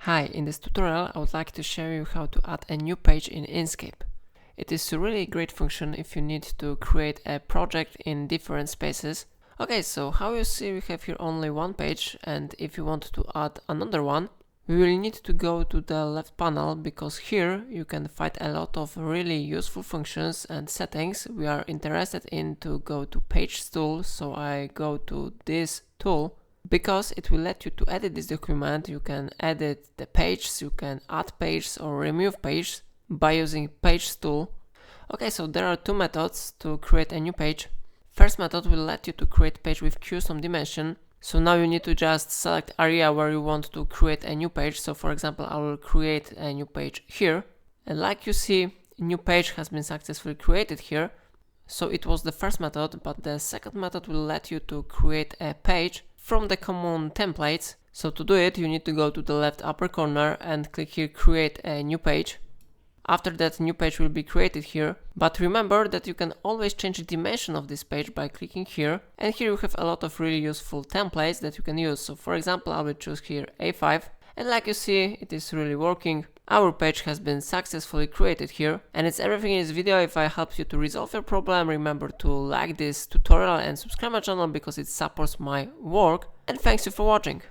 Hi, in this tutorial I would like to show you how to add a new page in Inkscape. It is a really great function if you need to create a project in different spaces. Okay, so how you see we have here only one page, and if you want to add another one, we will need to go to the left panel because here you can find a lot of really useful functions and settings. We are interested in to go to Page tool, so I go to this tool. Because it will let you to edit this document. You can edit the pages, you can add pages or remove pages by using Page tool. Okay, so there are two methods to create a new page. First method will let you to create page with custom dimension. So now you need to just select area where you want to create a new page. So for example, I will create a new page here. And like you see, a new page has been successfully created here. So it was the first method, but the second method will let you to create a page from the common templates. So to do it, you need to go to the left upper corner and click here create a new page. After that, new page will be created here, but remember that you can always change the dimension of this page by clicking here, and here you have a lot of really useful templates that you can use. So for example, I will choose here A5, and like you see, it is really working. Our page has been successfully created here, and it's everything in this video. If I helped you to resolve your problem, remember to like this tutorial and subscribe my channel because it supports my work, and thanks you for watching.